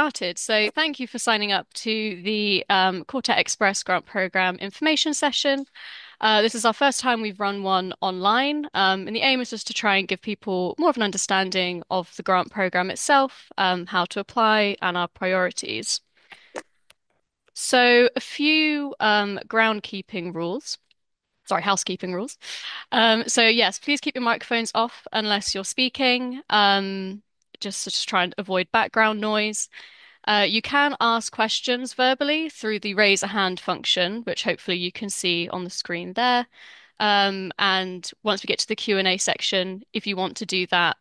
started. So thank you for signing up to the Quartet Express Grant Program information session. This is our first time we've run one online, and the aim is just to try and give people more of an understanding of the grant program itself, how to apply, and our priorities. So a few groundkeeping rules. Sorry, housekeeping rules. So yes, please keep your microphones off unless you're speaking, just to try and avoid background noise. You can ask questions verbally through the raise a hand function, which hopefully you can see on the screen there. And once we get to the Q&A section, if you want to do that,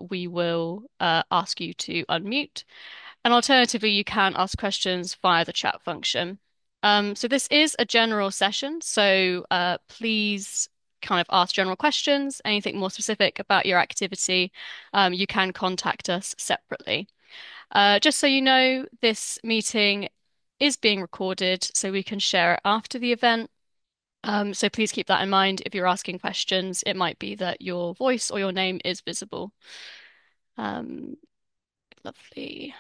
we will ask you to unmute. And alternatively, you can ask questions via the chat function. So this is a general session, so please kind of ask general questions. Anything more specific about your activity, you can contact us separately. Just so you know, this meeting is being recorded, so we can share it after the event. So please keep that in mind. If you're asking questions, it might be that your voice or your name is visible. Um, Lovely.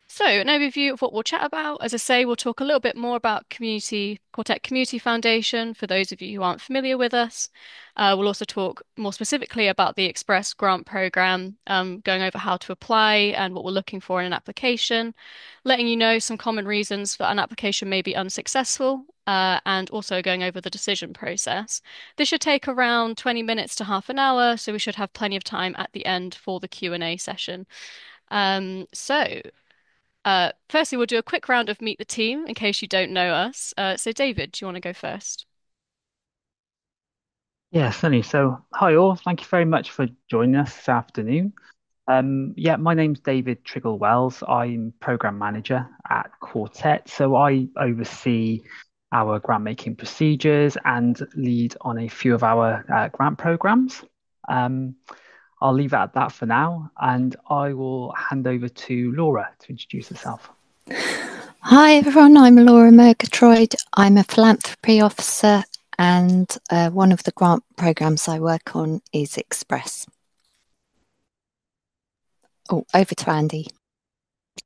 So, an overview of what we'll chat about. As I say, we'll talk a little bit more about Quartet Community Foundation for those of you who aren't familiar with us. We'll also talk more specifically about the Express Grant Program, going over how to apply and what we're looking for in an application, letting you know some common reasons for an application may be unsuccessful, and also going over the decision process. This should take around 20 minutes to half an hour, so we should have plenty of time at the end for the Q&A session. So firstly, we'll do a quick round of Meet the Team in case you don't know us. So, David, do you want to go first? Yeah, certainly. So, hi all. Thank you very much for joining us this afternoon. Yeah, my name's David Triggle Wells. I'm program manager at Quartet. So I oversee our grant making procedures and lead on a few of our grant programs. Um, I'll leave it at that for now, and I will hand over to Laura to introduce herself. Hi everyone, I'm Laura Murgatroyd. I'm a philanthropy officer and one of the grant programs I work on is Express. Oh, over to Andy.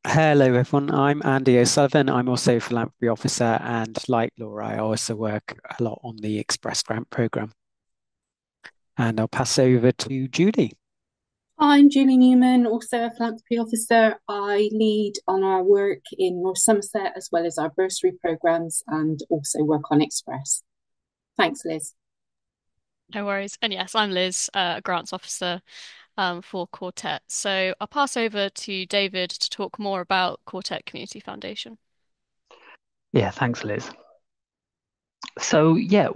Hello, everyone. I'm Andy O'Sullivan. I'm also a philanthropy officer, and like Laura, I also work a lot on the Express Grant Programme. And I'll pass over to Julie. I'm Julie Newman, also a philanthropy officer. I lead on our work in North Somerset as well as our bursary programmes and also work on Express. Thanks, Liz. No worries. And yes, I'm Liz, a grants officer for Quartet. So I'll pass over to David to talk more about Quartet Community Foundation. Yeah, thanks, Liz. So yeah,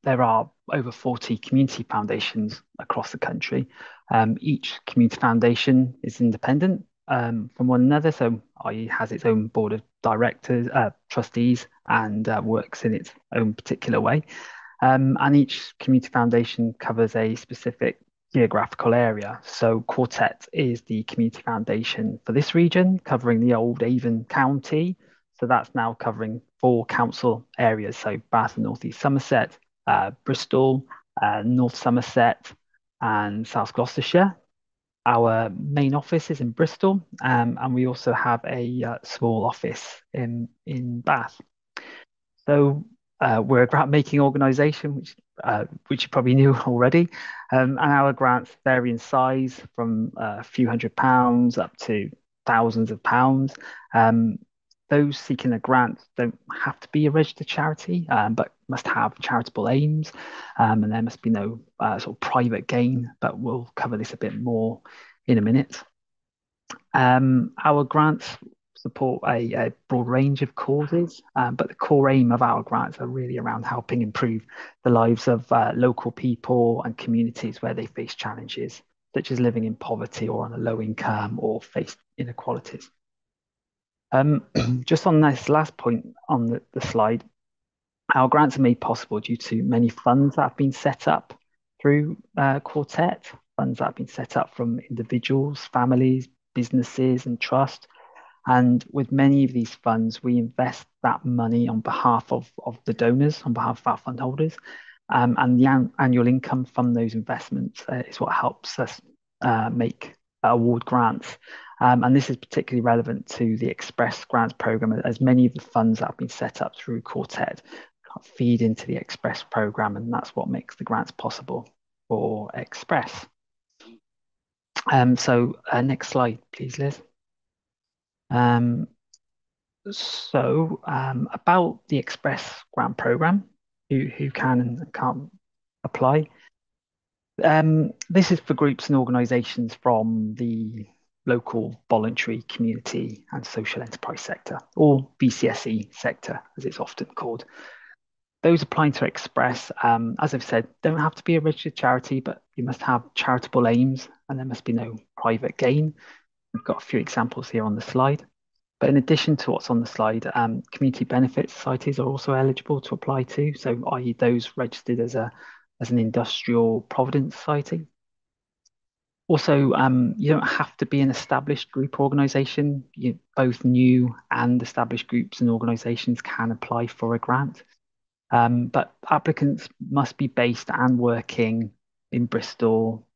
there are over 40 community foundations across the country. Each community foundation is independent from one another, so i.e. has its own board of directors, trustees, and works in its own particular way. And each community foundation covers a specific geographical area. So Quartet is the community foundation for this region, covering the old Avon County. So that's now covering four council areas. So Bath and North East Somerset, Bristol, North Somerset, and South Gloucestershire. Our main office is in Bristol, and we also have a small office in Bath. So we're a grant making organisation, which you probably knew already, and our grants vary in size from a few £100s up to thousands of pounds. Those seeking a grant don't have to be a registered charity, but must have charitable aims, and there must be no sort of private gain. But we'll cover this a bit more in a minute. Our grants support a broad range of causes, but the core aim of our grants are really around helping improve the lives of local people and communities where they face challenges, such as living in poverty or on a low income or face inequalities. Just on this last point on the slide, our grants are made possible due to many funds that have been set up through Quartet, funds that have been set up from individuals, families, businesses, and trust. And with many of these funds, we invest that money on behalf of the donors, on behalf of our fund holders. And the annual income from those investments is what helps us make award grants. And this is particularly relevant to the Express Grants Programme, as many of the funds that have been set up through Quartet feed into the Express programme, and that's what makes the grants possible for Express. So next slide, please, Liz. About the Express Grant Programme, who can and can't apply. This is for groups and organisations from the local voluntary community and social enterprise sector, or VCSE sector, as it's often called. Those applying to Express, as I've said, don't have to be a registered charity, but you must have charitable aims and there must be no private gain. We've got a few examples here on the slide. But in addition to what's on the slide, community benefit societies are also eligible to apply to, so i.e. those registered as an industrial provident society. Also, you don't have to be an established group organisation. Both new and established groups and organisations can apply for a grant. But applicants must be based and working in Bristol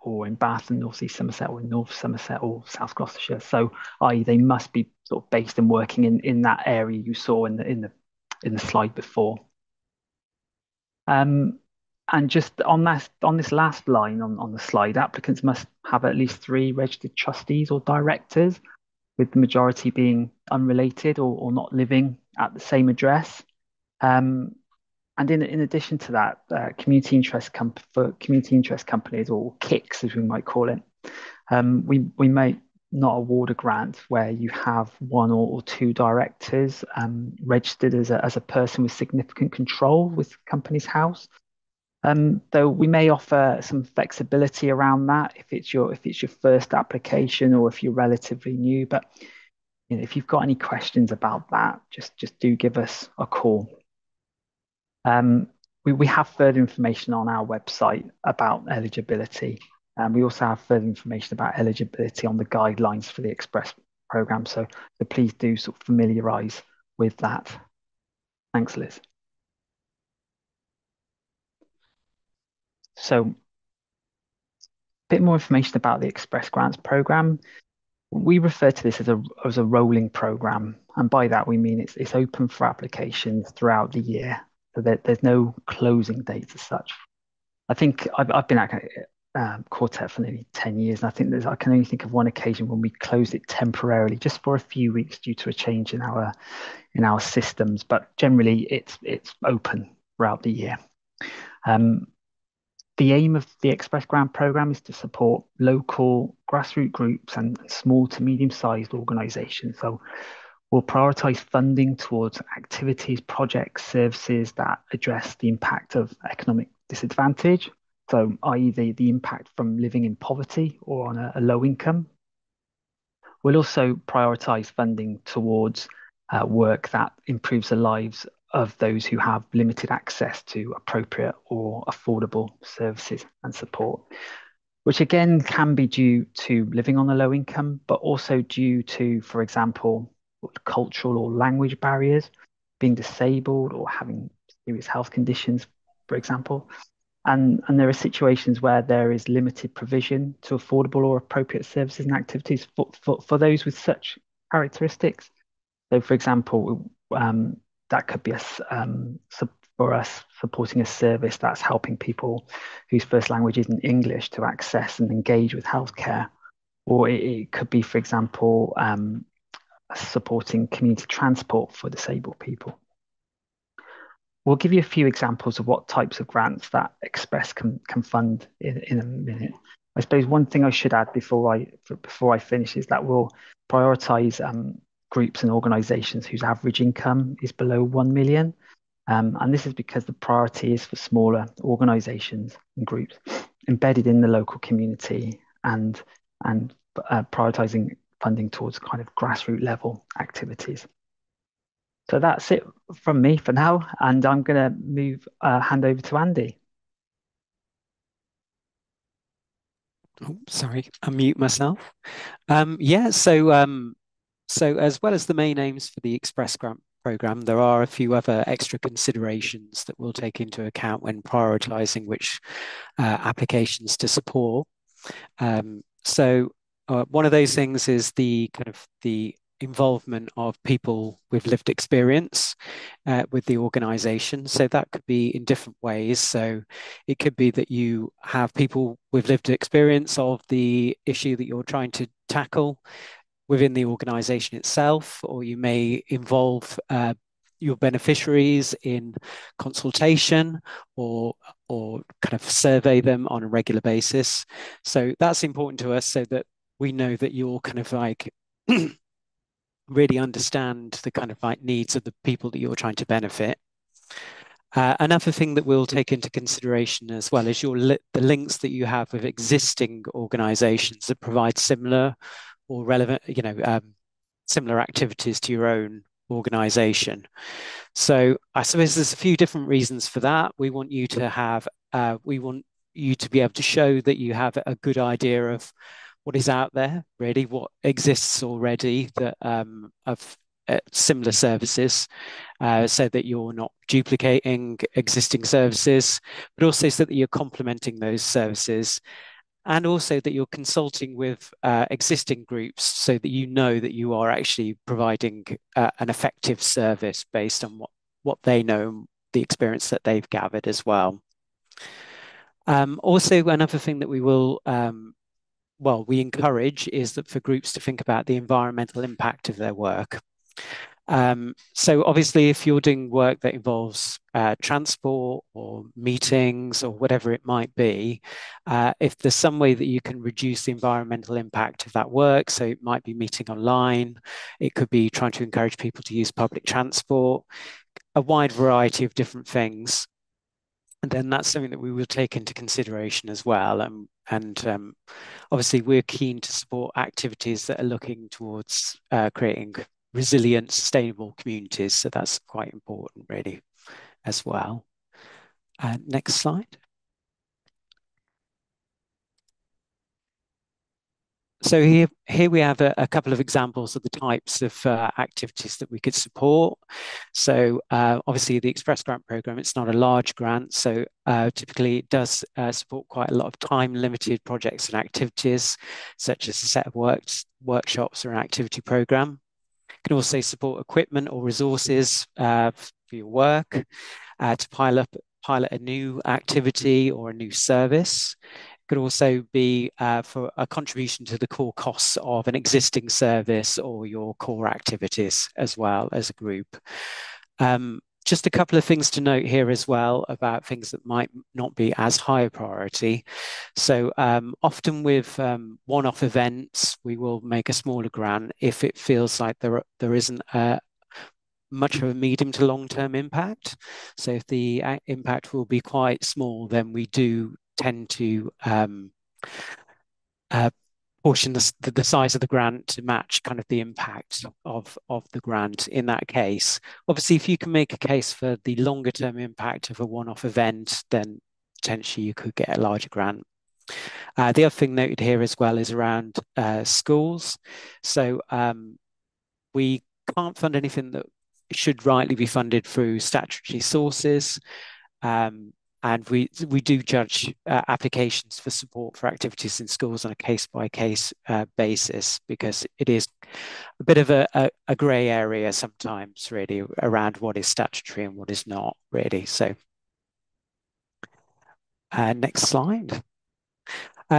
or in Bath and North East Somerset or in North Somerset or South Gloucestershire. So, i.e., they must be sort of based and working in that area you saw in the slide before. And just on this last line on the slide, applicants must have at least 3 registered trustees or directors, with the majority being unrelated or not living at the same address. And in addition to that, community interest companies, or KICs as we might call it, we may not award a grant where you have 1 or 2 directors registered as a person with significant control with company's house. Though we may offer some flexibility around that if it's your first application or if you're relatively new. But if you've got any questions about that, just do give us a call. We have further information on our website about eligibility. We also have further information about eligibility on the guidelines for the Express programme. So please do sort of familiarise with that. Thanks, Liz. So a bit more information about the Express Grants programme. We refer to this as a rolling programme, and by that we mean it's open for applications throughout the year. So there's no closing date as such. I think I've been at Quartet for nearly 10 years, and I think I can only think of one occasion when we closed it temporarily, just for a few weeks due to a change in our systems. But generally, it's open throughout the year. The aim of the Express Grant Programme is to support local grassroots groups and small to medium-sized organisations. So we'll prioritise funding towards activities, projects, services that address the impact of economic disadvantage. So i.e. the impact from living in poverty or on a low income. We'll also prioritise funding towards work that improves the lives of those who have limited access to appropriate or affordable services and support, which again can be due to living on a low income, but also due to, for example, cultural or language barriers, being disabled or having serious health conditions, for example. And there are situations where there is limited provision to affordable or appropriate services and activities for those with such characteristics. So, for example, that could be for us supporting a service that's helping people whose first language isn't English to access and engage with healthcare. Or it could be, for example, supporting community transport for disabled people. We'll give you a few examples of what types of grants that Express can fund in a minute. I suppose one thing I should add before I finish is that we'll prioritise groups and organisations whose average income is below 1 million. And this is because the priority is for smaller organisations and groups embedded in the local community and prioritising funding towards kind of grassroots level activities. So that's it from me for now, and I'm going to hand over to Andy. Oh, sorry, unmute myself. So as well as the main aims for the Express Grant Programme, there are a few other extra considerations that we'll take into account when prioritising which applications to support. So one of those things is the kind of the involvement of people with lived experience with the organization. So that could be in different ways. So it could be that you have people with lived experience of the issue that you're trying to tackle within the organization itself, or you may involve your beneficiaries in consultation or kind of survey them on a regular basis. So that's important to us so that we know that you're kind of like really understand the kind of like needs of the people that you're trying to benefit. Another thing that we'll take into consideration as well is the links that you have with existing organizations that provide similar or relevant, similar activities to your own organization. So I suppose there's a few different reasons for that. We want you to be able to show that you have a good idea of what is out there, really, what exists already that of similar services, so that you're not duplicating existing services, but also so that you're complementing those services, and also that you're consulting with existing groups so that you know that you are actually providing an effective service based on what they know, the experience that they've gathered as well. Also, another thing that we encourage is that for groups to think about the environmental impact of their work. So obviously, if you're doing work that involves transport or meetings or whatever it might be, if there's some way that you can reduce the environmental impact of that work, so it might be meeting online, it could be trying to encourage people to use public transport, a wide variety of different things. And then that's something that we will take into consideration as well. And obviously, we're keen to support activities that are looking towards creating resilient, sustainable communities. So that's quite important, really, as well. Next slide. So here we have a couple of examples of the types of activities that we could support. So obviously the Express Grant Programme, it's not a large grant, so typically it does support quite a lot of time-limited projects and activities, such as a set of workshops or an activity programme. It can also support equipment or resources for your work, to pilot a new activity or a new service. Could also be for a contribution to the core costs of an existing service or your core activities as well as a group. Just a couple of things to note here as well about things that might not be as high a priority. So often with one-off events, we will make a smaller grant if it feels like there isn't much of a medium to long-term impact. So if the impact will be quite small, then we do tend to portion the size of the grant to match kind of the impact of the grant in that case. Obviously, if you can make a case for the longer term impact of a one-off event, then potentially you could get a larger grant. The other thing noted here as well is around schools. So we can't fund anything that should rightly be funded through statutory sources. And we do judge applications for support for activities in schools on a case-by-case basis, because it is a bit of a grey area sometimes, really, around what is statutory and what is not, really. So next slide.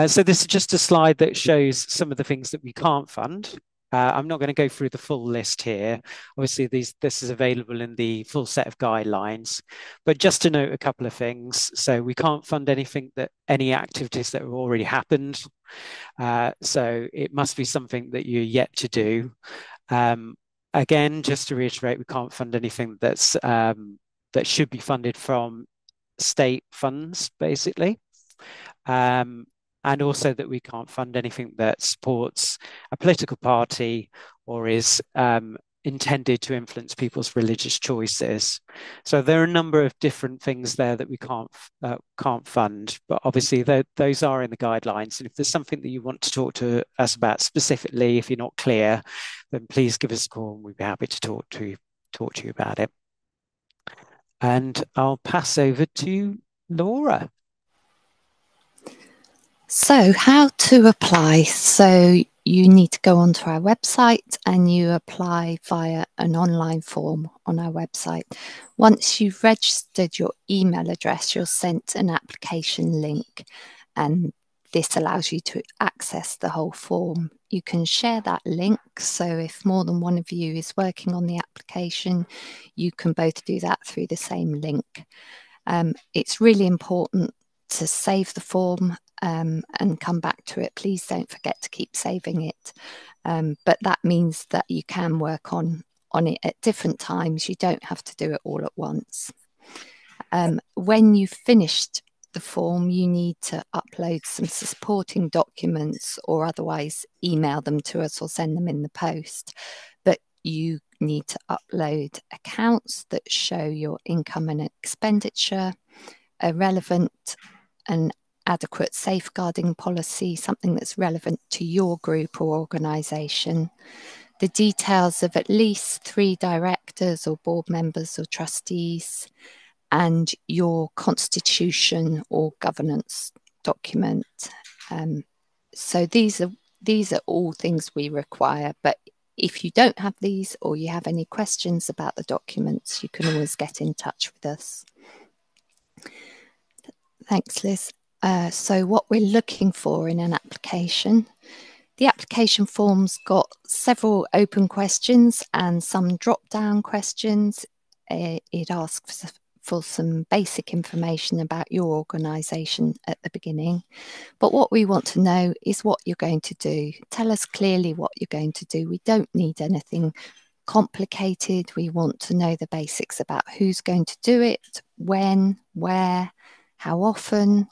So this is just a slide that shows some of the things that we can't fund. I'm not going to go through the full list here. Obviously, this is available in the full set of guidelines, but just to note a couple of things. So we can't fund any activities that have already happened. So it must be something that you're yet to do. Again, just to reiterate, we can't fund anything that should be funded from state funds, basically. And also that we can't fund anything that supports a political party or is intended to influence people's religious choices. So there are a number of different things there that we can't fund, but obviously those are in the guidelines. And if there's something that you want to talk to us about specifically, if you're not clear, then please give us a call and we'd be happy to talk to you about it. And I'll pass over to Laura. So how to apply? So you need to go onto our website and you apply via an online form on our website. Once you've registered your email address, you're sent an application link, and this allows you to access the whole form. You can share that link, so if more than one of you is working on the application, you can both do that through the same link. It's really important to save the form and come back to it. Please don't forget to keep saving it. But that means that you can work on it at different times. You don't have to do it all at once. When you've finished the form, you need to upload some supporting documents or otherwise email them to us or send them in the post. But you need to upload accounts that show your income and expenditure, a relevant and adequate safeguarding policy, something that's relevant to your group or organisation, the details of at least 3 directors or board members or trustees, and your constitution or governance document. So these are all things we require, but if you don't have these or you have any questions about the documents, you can always get in touch with us. Thanks, Liz. So what we're looking for in an application, the application form's got several open questions and some drop-down questions. It asks for some basic information about your organisation at the beginning. But what we want to know is what you're going to do. Tell us clearly what you're going to do. We don't need anything complicated. We want to know the basics about who's going to do it, when, where, how often.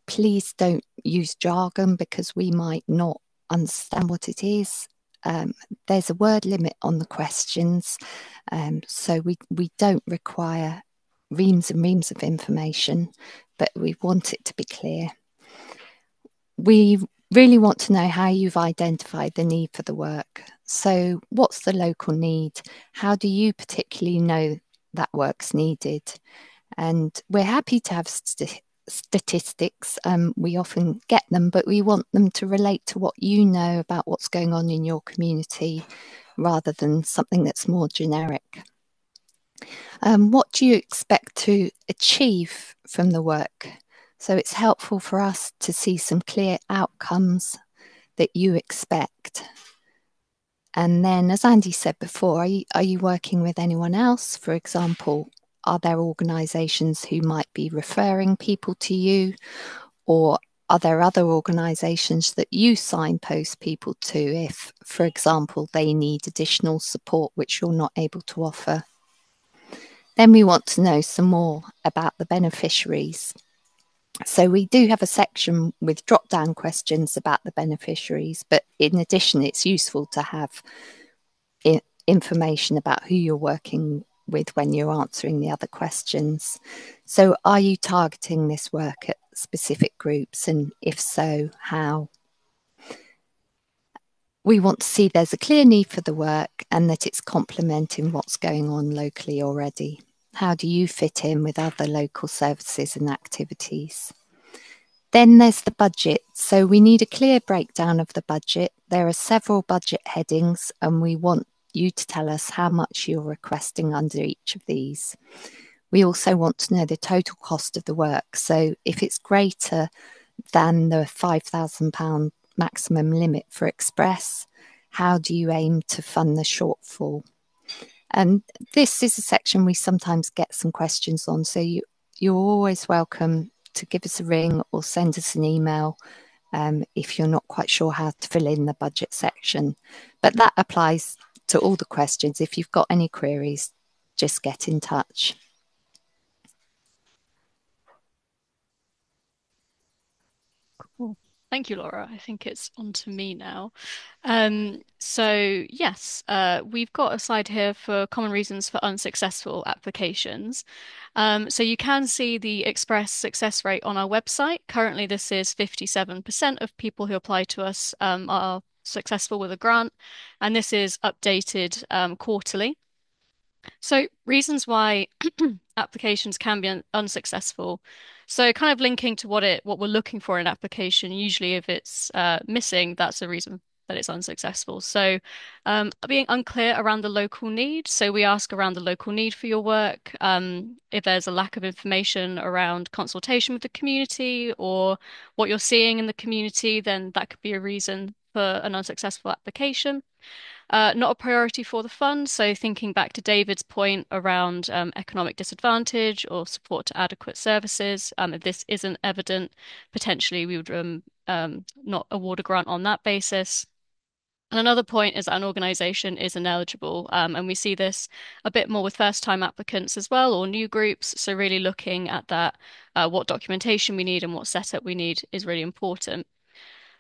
Please don't use jargon because we might not understand what it is. There's a word limit on the questions, so we don't require reams and reams of information, but we want it to be clear. We really want to know how you've identified the need for the work. So what's the local need? How do you particularly know that work's needed? And we're happy to have statistics. We often get them, but we want them to relate to what you know about what's going on in your community rather than something that's more generic. What do you expect to achieve from the work? So it's helpful for us to see some clear outcomes that you expect. And then, as Andy said before, are you working with anyone else? For example, are there organisations who might be referring people to you? Or are there other organisations that you signpost people to if, for example, they need additional support which you're not able to offer? Then we want to know some more about the beneficiaries. So we do have a section with drop-down questions about the beneficiaries, but in addition, it's useful to have information about who you're working with when you're answering the other questions. So are you targeting this work at specific groups? And if so, how? We want to see there's a clear need for the work and that it's complementing what's going on locally already. How do you fit in with other local services and activities? Then there's the budget. So we need a clear breakdown of the budget. There are several budget headings and we want you to tell us how much you're requesting under each of these. We also want to know the total cost of the work. So if it's greater than the £5,000 maximum limit for Express, how do you aim to fund the shortfall? And this is a section we sometimes get some questions on. So you're always welcome to give us a ring or send us an email if you're not quite sure how to fill in the budget section. But that applies to all the questions. If you've got any queries, just get in touch. Cool. Thank you, Laura. I think it's on to me now. So yes, we've got a slide here for common reasons for unsuccessful applications. So you can see the Express success rate on our website. Currently, this is 57% of people who apply to us are successful with a grant, and this is updated quarterly. So reasons why applications can be unsuccessful So kind of linking to what we're looking for in an application, usually if it's missing, that's a reason that it's unsuccessful. So being unclear around the local need. So we ask around the local need for your work. If there's a lack of information around consultation with the community or what you're seeing in the community, then that could be a reason for an unsuccessful application. Not a priority for the fund. So thinking back to David's point around economic disadvantage or support to adequate services, if this isn't evident, potentially we would not award a grant on that basis. And another point is that an organisation is ineligible, and we see this a bit more with first-time applicants as well, or new groups. So really looking at that, what documentation we need and what setup we need is really important.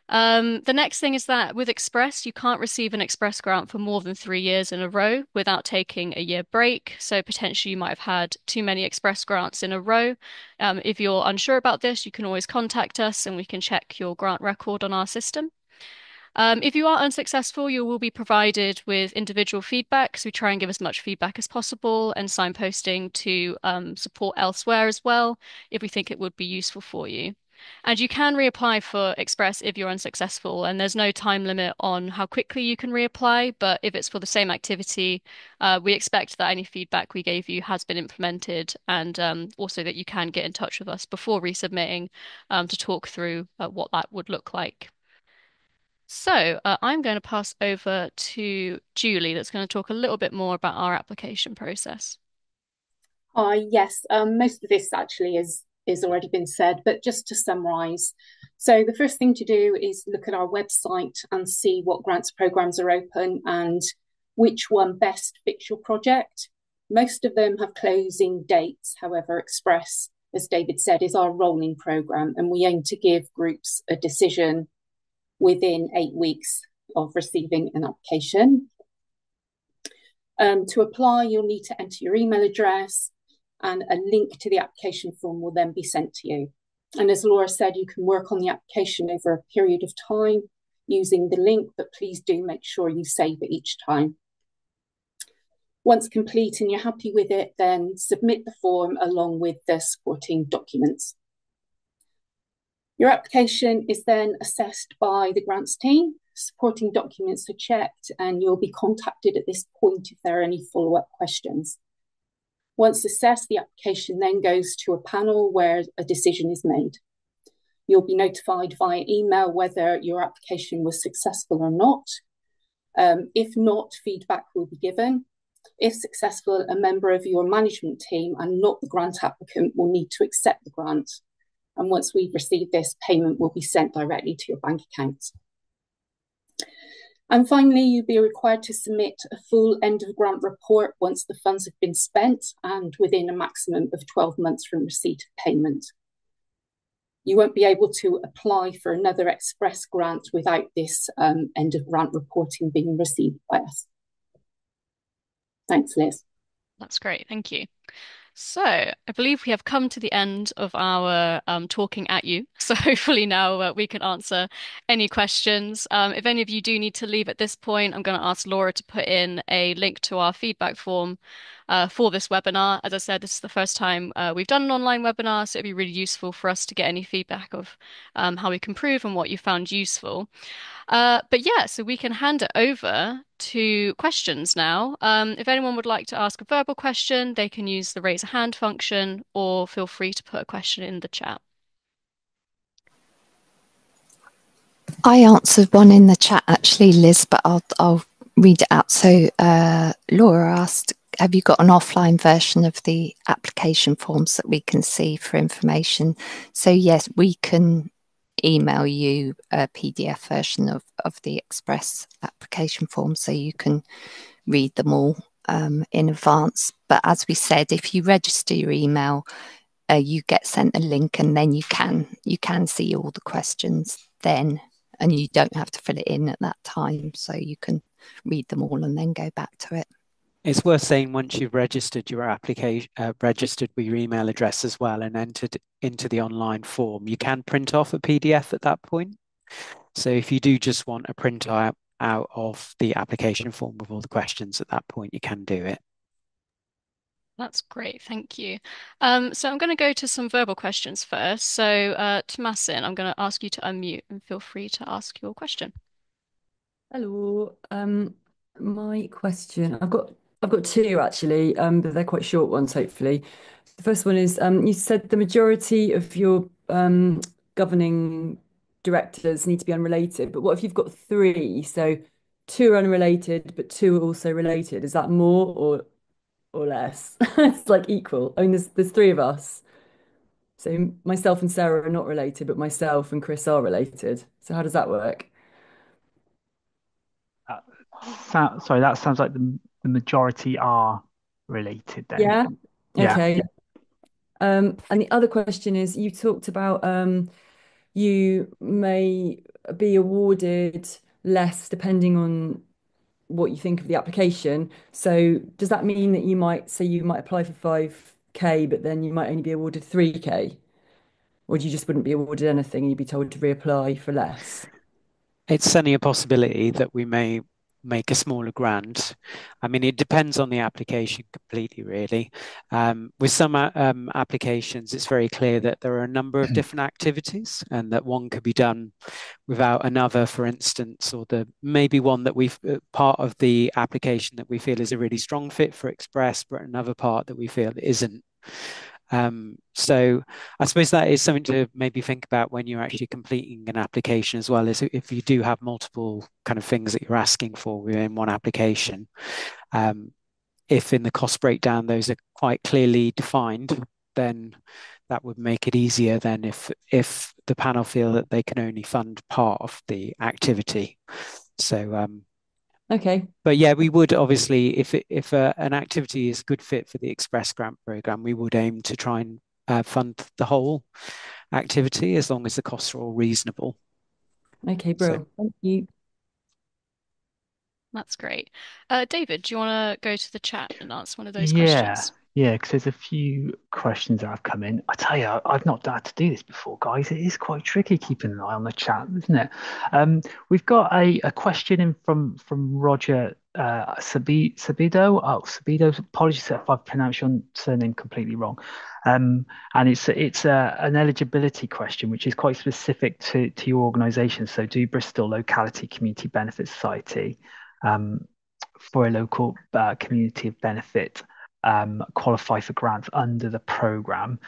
The next thing is that with Express, you can't receive an Express grant for more than 3 years in a row without taking a year break. So potentially you might have had too many Express grants in a row. If you're unsure about this, you can always contact us and we can check your grant record on our system. If you are unsuccessful, you will be provided with individual feedback. So we try and give as much feedback as possible and signposting to support elsewhere as well if we think it would be useful for you. And you can reapply for Express if you're unsuccessful, and there's no time limit on how quickly you can reapply. But if it's for the same activity, we expect that any feedback we gave you has been implemented, and also that you can get in touch with us before resubmitting to talk through what that would look like. So I'm going to pass over to Julie, that's going to talk a little bit more about our application process. Yes, most of this actually is already been said, but just to summarise. So the first thing to do is look at our website and see what grants programs are open and which one best fits your project. Most of them have closing dates. However, Express, as David said, is our rolling programme, and we aim to give groups a decision within 8 weeks of receiving an application. To apply, you'll need to enter your email address, and a link to the application form will then be sent to you. And as Laura said, you can work on the application over a period of time using the link, but please do make sure you save it each time. Once complete and you're happy with it, then submit the form along with the supporting documents. Your application is then assessed by the grants team. Supporting documents are checked, and you'll be contacted at this point if there are any follow-up questions. Once assessed, the application then goes to a panel where a decision is made. You'll be notified via email whether your application was successful or not. If not, feedback will be given. If successful, a member of your management team and not the grant applicant will need to accept the grant. And once we've received this, payment will be sent directly to your bank account. And finally, you'll be required to submit a full end of grant report once the funds have been spent and within a maximum of 12 months from receipt of payment. You won't be able to apply for another Express grant without this end of grant reporting being received by us. Thanks, Liz. That's great. Thank you. So I believe we have come to the end of our talking at you. So hopefully now we can answer any questions. If any of you do need to leave at this point, I'm going to ask Laura to put in a link to our feedback form for this webinar. As I said, this is the first time we've done an online webinar, so it'd be really useful for us to get any feedback of how we can improve and what you found useful. But yeah, so we can hand it over to questions now. If anyone would like to ask a verbal question, they can use the raise a hand function or feel free to put a question in the chat. I answered one in the chat actually, Liz, but I'll read it out. So Laura asked, have you got an offline version of the application forms that we can see for information? So yes, we can email you a PDF version of the Express application form so you can read them all in advance. But as we said, if you register your email, you get sent a link, and then you can see all the questions then, and you don't have to fill it in at that time, so you can read them all and then go back to it. It's worth saying once you've registered your application, registered with your email address as well and entered into the online form, you can print off a PDF at that point. So if you do just want a print out of the application form with all the questions at that point, you can do it. That's great, thank you. So I'm going to go to some verbal questions first. So, Tomasin, I'm going to ask you to unmute and feel free to ask your question. Hello. My question, I've got two actually, but they're quite short ones, hopefully. The first one is, you said the majority of your governing directors need to be unrelated, but what if you've got three? So two are unrelated, but two are also related. Is that more or less? It's like equal. I mean, there's three of us. So myself and Sarah are not related, but myself and Chris are related. So how does that work? Uh, Sorry, that sounds like the majority are related then. Yeah. Yeah. Okay. And the other question is, you talked about you may be awarded less depending on what you think of the application. So does that mean that you might apply for 5K, but then you might only be awarded 3K? Or you just wouldn't be awarded anything and you'd be told to reapply for less? It's certainly a possibility that we may make a smaller grant. I mean, it depends on the application completely, really. With some applications, it's very clear that there are a number of different activities and that one could be done without another, for instance, or the maybe one that we've part of the application that we feel is a really strong fit for Express, but another part that we feel isn't. So I suppose that is something to maybe think about when you're actually completing an application as well, is if you do have multiple kind of things that you're asking for within one application. If in the cost breakdown those are quite clearly defined, then that would make it easier than if the panel feel that they can only fund part of the activity. So Okay. but yeah, we would obviously, if an activity is a good fit for the Express Grant program, we would aim to try and fund the whole activity as long as the costs are all reasonable. Okay, So bro. Thank you. That's great. David, do you want to go to the chat and answer one of those Yeah, questions? yeah, because there's a few questions that have come in. I tell you, I've not had to do this before, guys. It is quite tricky keeping an eye on the chat, isn't it? We've got a question in from Roger Sabido. Oh, Sabido. Apologies if I've pronounced your surname completely wrong. And it's an eligibility question, which is quite specific to your organisation. So, do Bristol Locality Community Benefit Society um, for a local community of benefit qualify for grants under the program.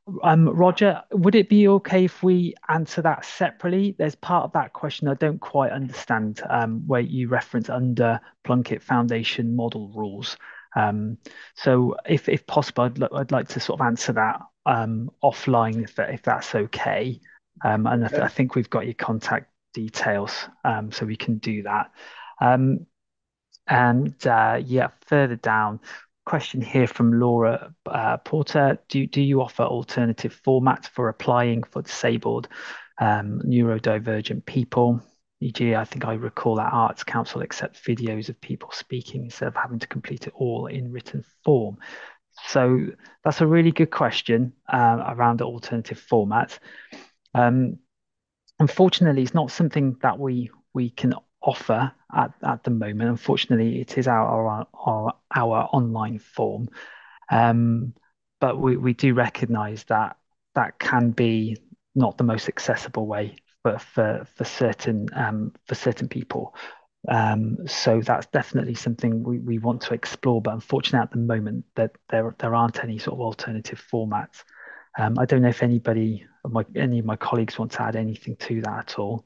Roger, would it be okay if we answer that separately? There's part of that question I don't quite understand, where you reference under Plunkett Foundation model rules. So if possible, I'd like to sort of answer that offline if that's okay. And I think we've got your contact details, so we can do that. Um, and yeah, further down, question here from Laura Porter. Do you offer alternative formats for applying for disabled neurodivergent people? E.g., I think I recall that Arts Council accepts videos of people speaking instead of having to complete it all in written form. So that's a really good question around the alternative formats. Um, Unfortunately, it's not something that we can offer at the moment. Unfortunately, it is our online form. Um, but we do recognize that that can be not the most accessible way for certain people. So that's definitely something we want to explore. But unfortunately, at the moment, that there aren't any sort of alternative formats. I don't know if any of my colleagues want to add anything to that at all.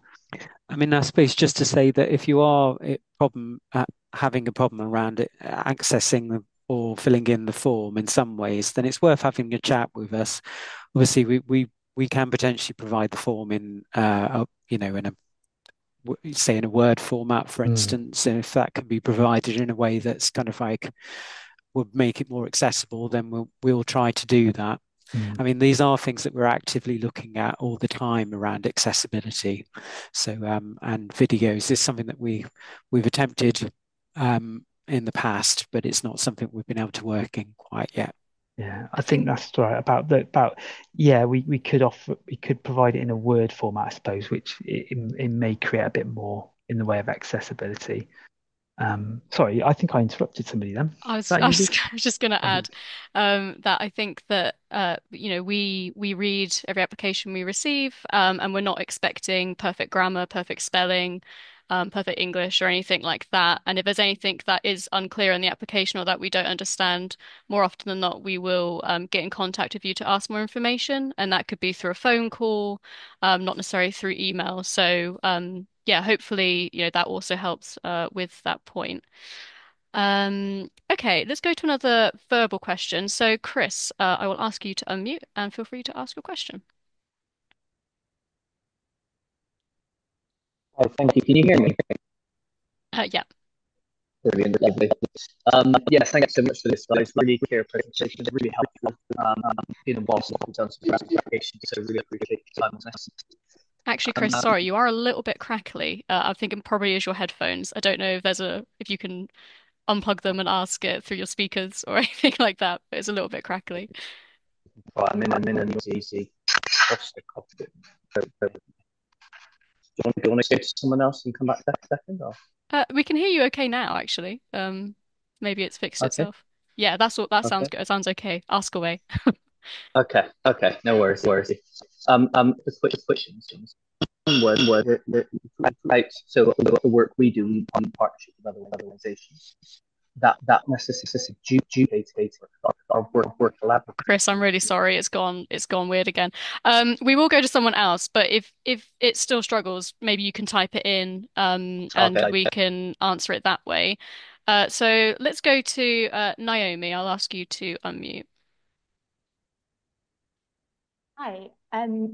I mean, I suppose just to say that if you are having a problem around it, accessing or filling in the form in some ways, then it's worth having a chat with us. Obviously, we can potentially provide the form in in a say in a Word format, for Mm, instance, and if that can be provided in a way that's kind of like would make it more accessible, then we'll try to do that. mm. I mean, these are things that we're actively looking at all the time around accessibility. So, and videos is something that we've attempted in the past, but it's not something we've been able to work in quite yet. Yeah, I I think think that's right about yeah, we could provide it in a Word format, I suppose, which it may create a bit more in the way of accessibility. Sorry, I think I interrupted somebody then. I Is was, that I you, was, Liz? I was just going to add Brilliant. that I think that we read every application we receive, and we're not expecting perfect grammar, perfect spelling, perfect English, or anything like that. And if there's anything that is unclear in the application or that we don't understand, more often than not, we will get in contact with you to ask more information, and that could be through a phone call, not necessarily through email. So yeah, hopefully, that also helps with that point. Okay, let's go to another verbal question. So, Chris, I will ask you to unmute and feel free to ask your question. Oh, thank you. Can you hear me? Yeah, Brilliant, lovely. Yes, thanks so much for this, guys. Really clear presentation, really helpful. Been a while since we've done some presentations, so really appreciate your time on this. actually, Chris, sorry, you are a little bit crackly. I'm thinking probably is your headphones. I don't know if you can unplug them and ask it through your speakers or anything like that, but it's a little bit crackly. Right, I'm in an easy posture. Do you want to go to someone else and come back that second? Or? We can hear you okay now, actually. Maybe it's fixed Okay, itself. Yeah, that's what that sounds okay. good. It sounds okay. Ask away. Okay, no worries, no worries. The quick questions. One word, right, so the work we do on partnership with other organizations, that necessitates duplicate our work collaboratively. Chris, I'm really sorry. It's gone weird again. We will go to someone else, but if it still struggles, maybe you can type it in, and Okay, we can answer it that way. So let's go to Naomi. I'll ask you to unmute. Hi.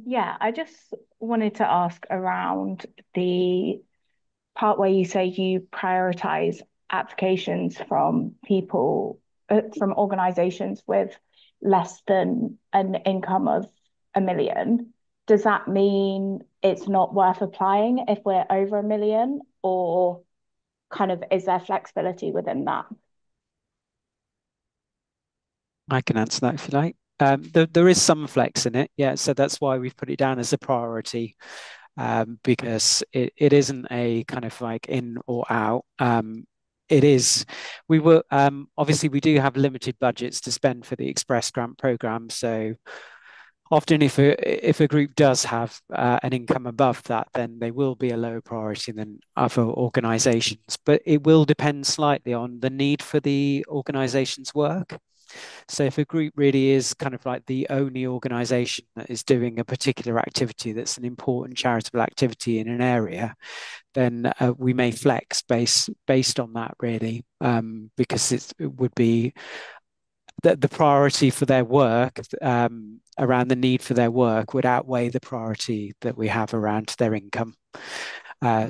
Yeah, I just wanted to ask around the part where you say you prioritize applications from people, from organizations with less than an income of 1 million. Does that mean it's not worth applying if we're over 1 million, or kind of is there flexibility within that? I can answer that if you like. There is some flex in it, yeah. So that's why we've put it down as a priority, because it isn't a kind of like in or out. It is. We were obviously we do have limited budgets to spend for the Express Grant program, so often if a group does have an income above that, then they will be a lower priority than other organisations. But it will depend slightly on the need for the organisation's work. So if a group really is kind of like the only organisation that is doing a particular activity that's an important charitable activity in an area, then we may flex based on that really, because it would be the priority for their work, around the need for their work would outweigh the priority that we have around their income.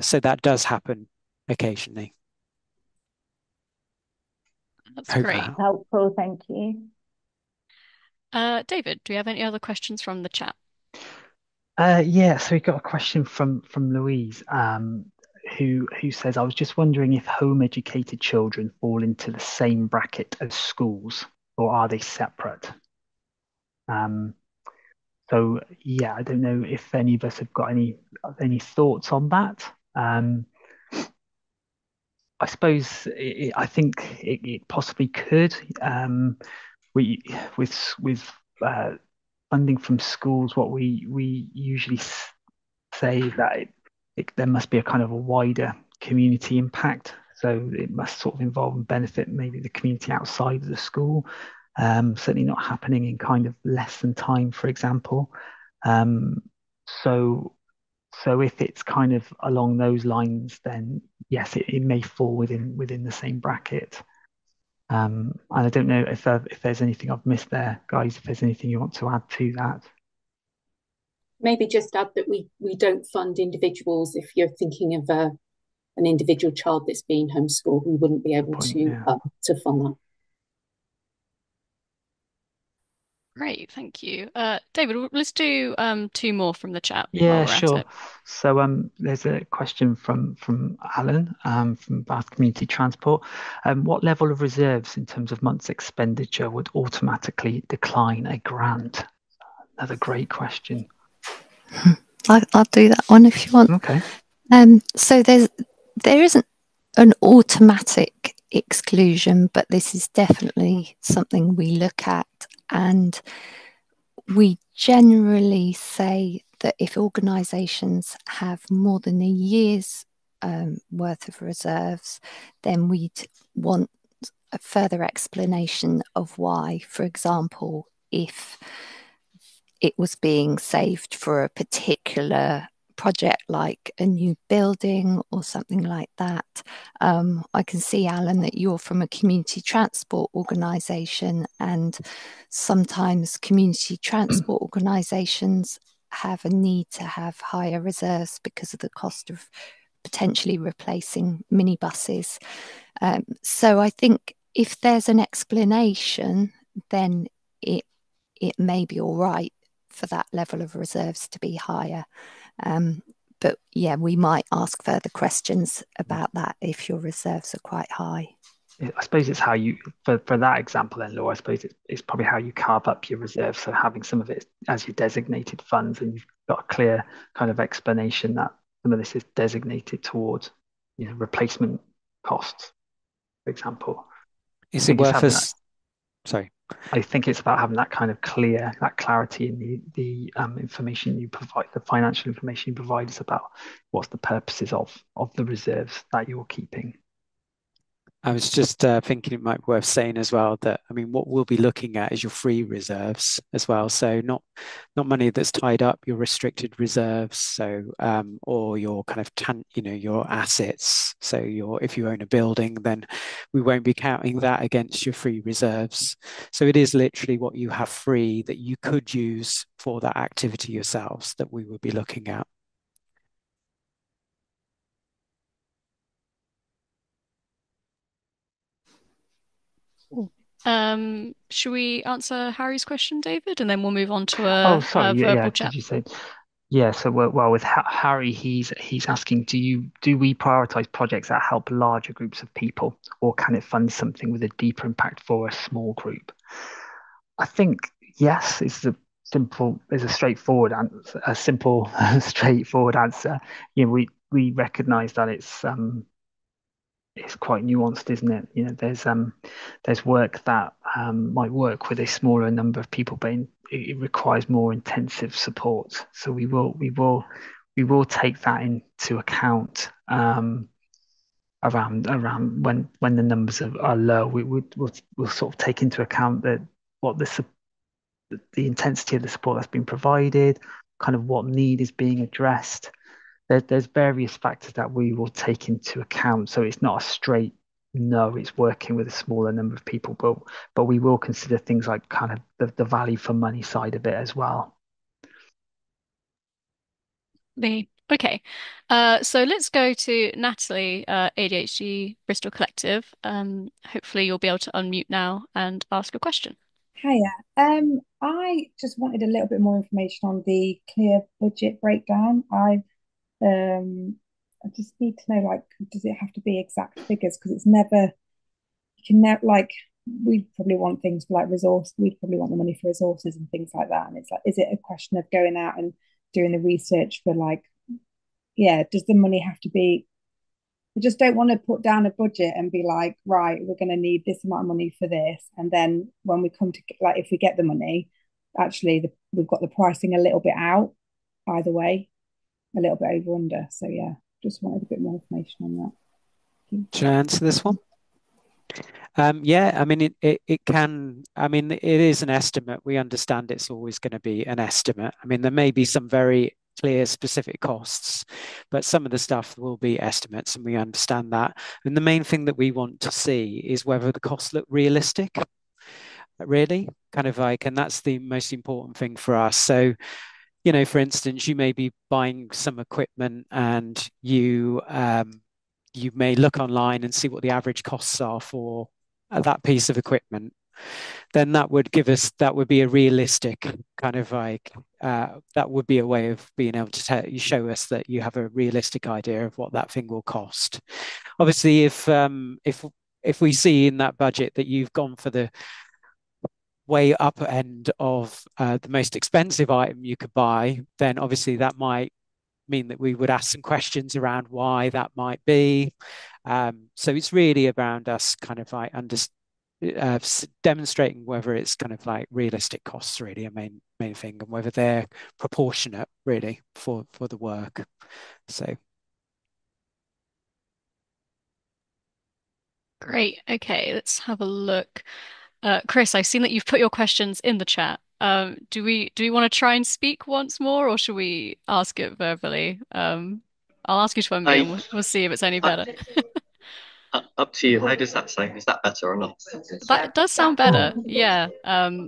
So that does happen occasionally. That's Hope great. that. Helpful, thank you. David, do you have any other questions from the chat? Yeah, so we got a question from Louise, who says, I was just wondering if home educated children fall into the same bracket as schools, or are they separate? Um, so yeah, I don't know if any of us have got any thoughts on that. I suppose I think it possibly could. We with funding from schools, what we usually say that there must be a kind of a wider community impact. So it must sort of involve and benefit maybe the community outside of the school. Certainly not happening in kind of lesson time, for example. Um, so so if it's kind of along those lines, then yes, it may fall within the same bracket. And I don't know if there's anything I've missed there, guys. If there's anything you want to add to that. Maybe just add that we don't fund individuals. If you're thinking of an individual child that's being homeschooled, we wouldn't be Good able point. Yeah. to fund that. Great, thank you. David, let's do two more from the chat while Yeah, we're at sure. it. So there's a question from Alan from Bath Community Transport. What level of reserves in terms of months expenditure would automatically decline a grant? Another great question. I'll do that one if you want. Okay. So there isn't an automatic exclusion, but this is definitely something we look at. And we generally say that if organisations have more than a year's worth of reserves, then we'd want a further explanation of why. For example, if it was being saved for a particular project like a new building or something like that. I can see, Alan, that you're from a community transport organisation, and sometimes community transport organisations have a need to have higher reserves because of the cost of potentially replacing minibuses. So I think if there's an explanation, then it may be all right for that level of reserves to be higher. But yeah, we might ask further questions about that if your reserves are quite high. I suppose it's how you, for that example then, Laura, I suppose it's probably how you carve up your reserves. So having some of it as your designated funds, and you've got a clear kind of explanation that some of this is designated towards, replacement costs, for example. Is I it think it's worth having that. us? Sorry. I think it's about having that kind of that clarity in the information you provide, the financial information you provide is about what's the purposes of the reserves that you're keeping. I was just thinking it might be worth saying as well that, I mean, what we'll be looking at is your free reserves as well. So not money that's tied up, your restricted reserves. So or your kind of your assets. So if you own a building, then we won't be counting that against your free reserves. So it is literally what you have free that you could use for that activity yourselves that we will be looking at. Should we answer Harry's question, David, and then we'll move on to Oh, a sorry. Yeah. verbal Did chat? you say? Yeah. So, well, with Harry, he's asking, do we prioritize projects that help larger groups of people, or can it fund something with a deeper impact for a small group? I think yes. Is a straightforward answer. A simple, straightforward answer. We recognise that it's quite nuanced, isn't it? There's work that might work with a smaller number of people, but it requires more intensive support. So we will take that into account around when the numbers are low. We'll sort of take into account that what the intensity of the support that's been provided, kind of what need is being addressed. There's various factors that we will take into account. So it's not a straight no, it's working with a smaller number of people, but we will consider things like kind of the value for money side of it as well. Okay. So let's go to Natalie, ADHD Bristol Collective. Hopefully you'll be able to unmute now and ask a question. Hiya. I just wanted a little bit more information on the clear budget breakdown. I just need to know, like, does it have to be exact figures? Because it's never, you can never, like, we probably want things for like resource, we'd probably want the money for resources and things like that. And it's like, is it a question of going out and doing the research for like, yeah, does the money have to be, I just don't want to put down a budget and be like, right, we're going to need this amount of money for this. And then when we come to, like, if we get the money, actually, we've got the pricing a little bit out either way, a little bit over under. So, yeah, just wanted a bit more information on that. Should I answer this one? Yeah, I mean, it can, I mean, it is an estimate. We understand it's always going to be an estimate. I mean, there may be some very clear specific costs, but some of the stuff will be estimates, and we understand that. And the main thing that we want to see is whether the costs look realistic, really, kind of like, and that's the most important thing for us. So, for instance, you may be buying some equipment and you may look online and see what the average costs are for that piece of equipment. Then that would be a realistic kind of like, that would be a way of being able to show us that you have a realistic idea of what that thing will cost. Obviously, if we see in that budget that you've gone for the way upper end of the most expensive item you could buy, then obviously that might mean that we would ask some questions around why that might be. So it's really around us kind of like demonstrating whether it's kind of like realistic costs really a main thing, and whether they're proportionate really for the work. So Great. Okay, let's have a look. Chris, I've seen that you've put your questions in the chat. Do we want to try and speak once more, or should we ask it verbally? I'll ask you to unmute and I, we'll see if it's any I better. up to you. How does that sound? Is that better or not? That does sound better. Yeah.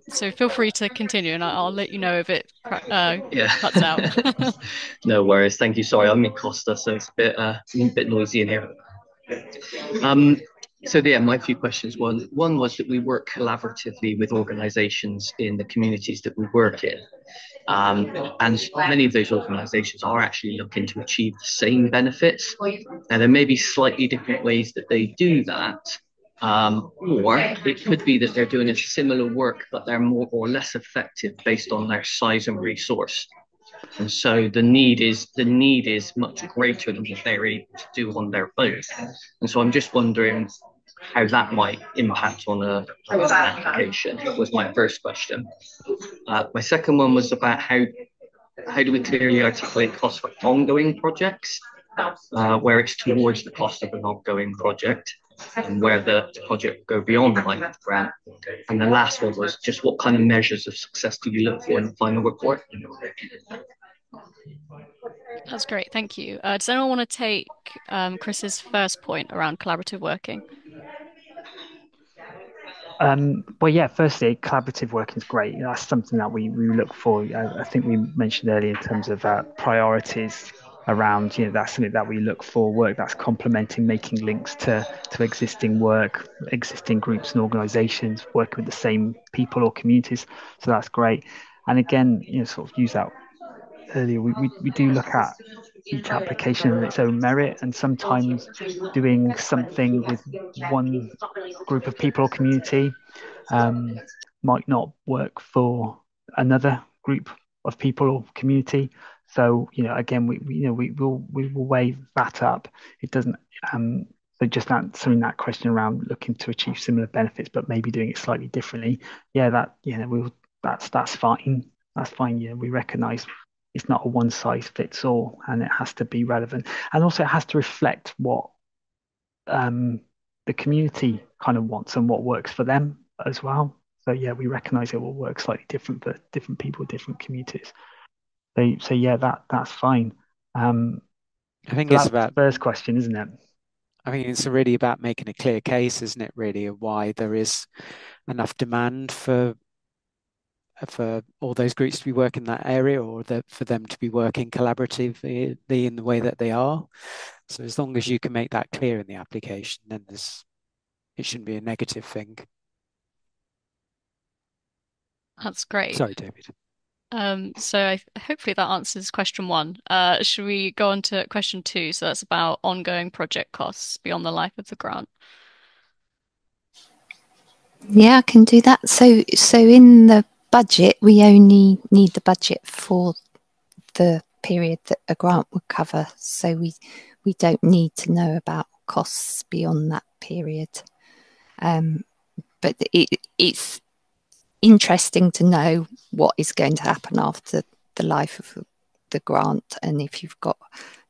So feel free to continue and I'll let you know if it Yeah. cuts out. No worries. Thank you. Sorry, I'm in Costa, so it's a bit noisy in here. Um, so yeah, my few questions. One was that we work collaboratively with organisations in the communities that we work in. And many of those organisations are actually looking to achieve the same benefits. Now, there may be slightly different ways that they do that, or it could be that they're doing a similar work, but they're more or less effective based on their size and resource. And so the need is much greater than what they're able to do on their own. And so I'm just wondering how that might impact on an application was my first question. My second one was about how do we clearly articulate costs for ongoing projects, where it's towards the cost of an ongoing project, and where the project go beyond the life of the grant. And the last one was just what kind of measures of success do you look for in the final report? That's great. Thank you. Does anyone want to take Chris's first point around collaborative working? Well, yeah, firstly, collaborative working is great. That's something that we look for. I think we mentioned earlier in terms of priorities around, that's something that we look for, work that's complementing, making links to existing work, existing groups and organizations, working with the same people or communities. So that's great. And again, sort of use that earlier, we do look at each application in its own merit, and sometimes doing something with one group of people or community um, might not work for another group of people or community. So, again, we will weigh that up. It doesn't. So just answering that question around looking to achieve similar benefits, but maybe doing it slightly differently. Yeah, that's fine. That's fine. Yeah, we recognise it's not a one size fits all, and it has to be relevant, and also it has to reflect what um, the community kind of wants and what works for them as well. So yeah, we recognise it will work slightly different for different people, different communities. So yeah, that's fine. I think So it's that's the about first question, isn't it? I think it's really about making a clear case, isn't it, really, of why there is enough demand for all those groups to be working in that area, or for them to be working collaboratively in the way that they are. So as long as you can make that clear in the application, then it shouldn't be a negative thing. That's great. Sorry, David. So hopefully that answers question one. Should we go on to question two? So that's about ongoing project costs beyond the life of the grant. Yeah, I can do that. So in the budget, we only need the budget for the period that a grant would cover. So we don't need to know about costs beyond that period. But it's interesting to know what is going to happen after the life of the grant, and if you've got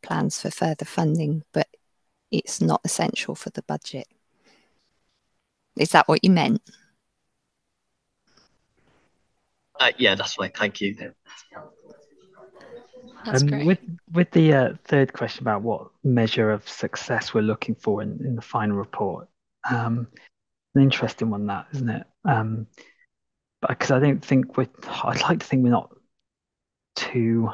plans for further funding, but it's not essential for the budget. Is that what you meant? Yeah, that's fine. Thank you. That's great. With the third question about what measure of success we're looking for in the final report, an interesting one, that isn't it? Because I don't think I'd like to think we're not too,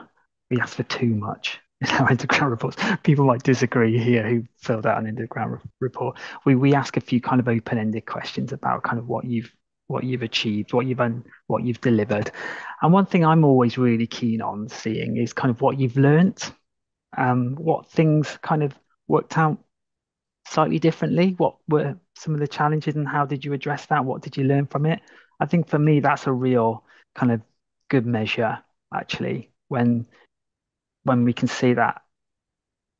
we ask for too much in our underground reports. People might disagree here who filled out an underground report. We ask a few kind of open-ended questions about kind of what you've achieved, what you've delivered. And one thing I'm always really keen on seeing is kind of what you've learnt, what things kind of worked out slightly differently. What were some of the challenges and how did you address that? What did you learn from it? I think for me, that's a real kind of good measure, actually, when we can see that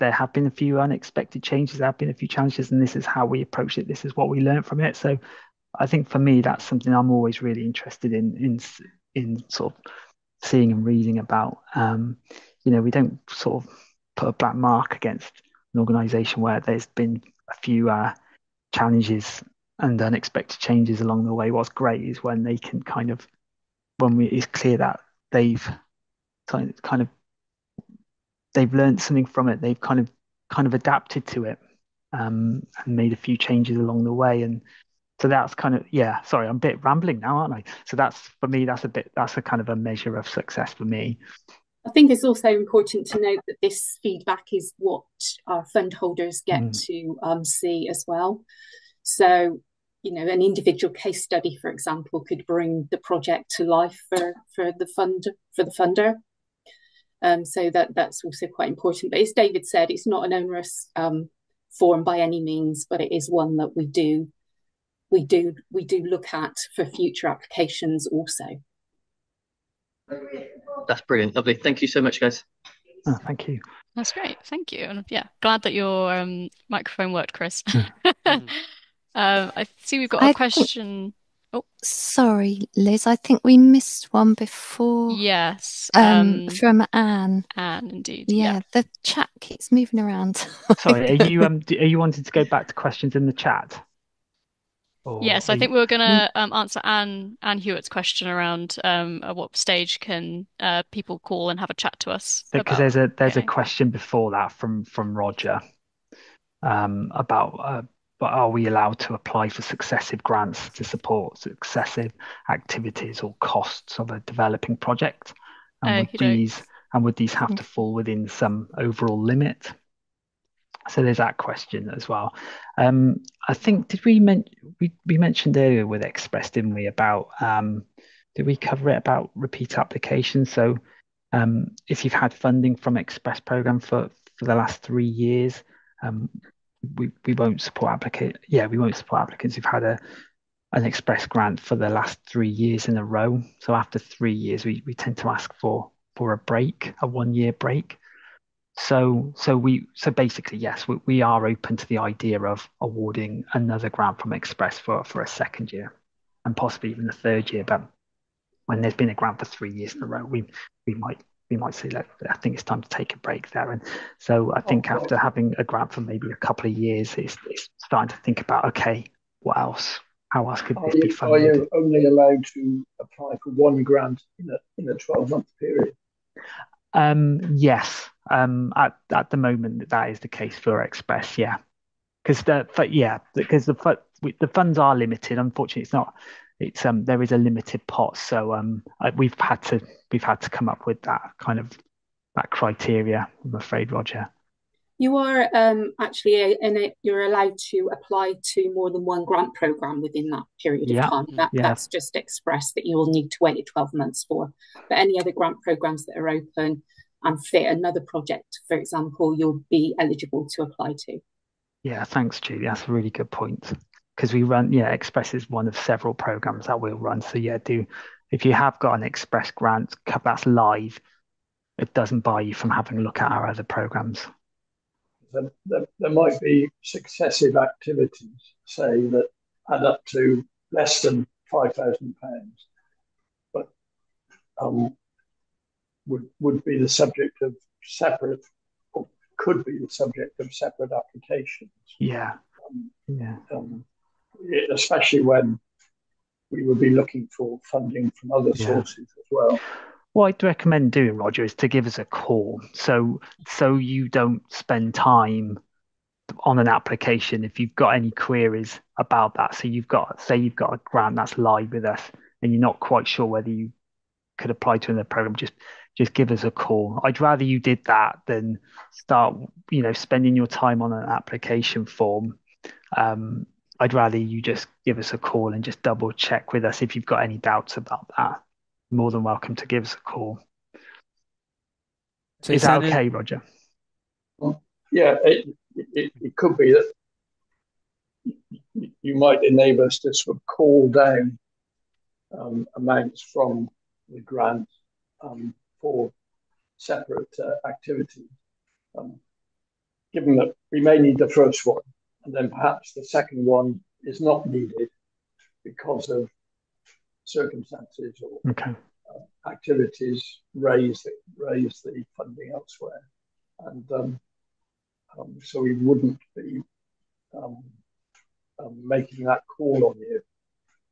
there have been a few unexpected changes, there have been a few challenges, and this is how we approach it. This is what we learned from it. So I think for me, that's something I'm always really interested in sort of seeing and reading about. We don't sort of put a black mark against an organisation where there's been a few challenges and unexpected changes along the way. What's great is when they can it's clear that they've kind of they've learned something from it. They've kind of adapted to it, and made a few changes along the way. And so that's kind of, yeah, sorry, I'm a bit rambling now, aren't I? So that's, for me, that's a kind of a measure of success for me. I think it's also important to note that this feedback is what our fund holders get to see as well. So, an individual case study, for example, could bring the project to life for the funder. So that's also quite important. But as David said, it's not an onerous form by any means, but it is one that we do look at for future applications also. That's brilliant. Lovely. Thank you so much, guys. Oh, thank you. That's great. Thank you. And yeah, glad that your microphone worked, Chris. I see we've got a question. Oh, sorry, Liz. I think we missed one before. Yes. From Anne. Anne, indeed. Yeah, the chat keeps moving around. Sorry, are you wanting to go back to questions in the chat? Yes, I think we were going to answer Anne Hewitt's question around at what stage can people call and have a chat to us because there's a question before that from Roger about are we allowed to apply for successive grants to support successive activities or costs of a developing project, and would these have to fall within some overall limit? So there's that question as well. I think did we mentioned earlier with Express, didn't we, about did we cover it about repeat applications? So if you've had funding from Express program for the last 3 years, we won't support applicants. Yeah, we won't support applicants who've had an Express grant for the last 3 years in a row. So after 3 years, we tend to ask for a break, a 1-year break. So basically, yes, we are open to the idea of awarding another grant from Express for a second year and possibly even a third year. But when there's been a grant for 3 years in a row, we might say, look, I think it's time to take a break there. And so I think after having a grant for maybe a couple of years, it's starting to think about, okay, what else? How else could this be funded? Are you only allowed to apply for one grant in a 12-month period? Yes. At the moment, that is the case for Express. Yeah, because the funds are limited. Unfortunately, it's not. It's there is a limited pot, so we've had to come up with that that criteria. I'm afraid, Roger. You are actually you're allowed to apply to more than one grant program within that period of time. That's just Express that you will need to wait 12 months for. But any other grant programs that are open and fit another project, for example, you'll be eligible to apply to. Yeah, thanks, Julie. That's a really good point. Because we run, Express is one of several programs that we'll run. So if you have got an Express grant that's live, it doesn't bar you from having a look at our other programs. There might be successive activities, say, that add up to less than £5,000, but would be the subject of separate, or could be the subject of separate applications. Yeah. Especially when we would be looking for funding from other sources as well. What I'd recommend doing, Roger, is to give us a call. So you don't spend time on an application if you've got any queries about that. So you've got a grant that's live with us and you're not quite sure whether you could apply to another program, just give us a call. I'd rather you did that than start, spending your time on an application form. I'd rather you just give us a call and just double check with us if you've got any doubts about that. More than welcome to give us a call. So is that okay, Roger? Well, yeah, it could be that you might enable us to sort of call down amounts from the grant for separate activities. given that we may need the first one, and then perhaps the second one is not needed because of circumstances or Okay. activities raise the funding elsewhere, and so we wouldn't be um, making that call on you.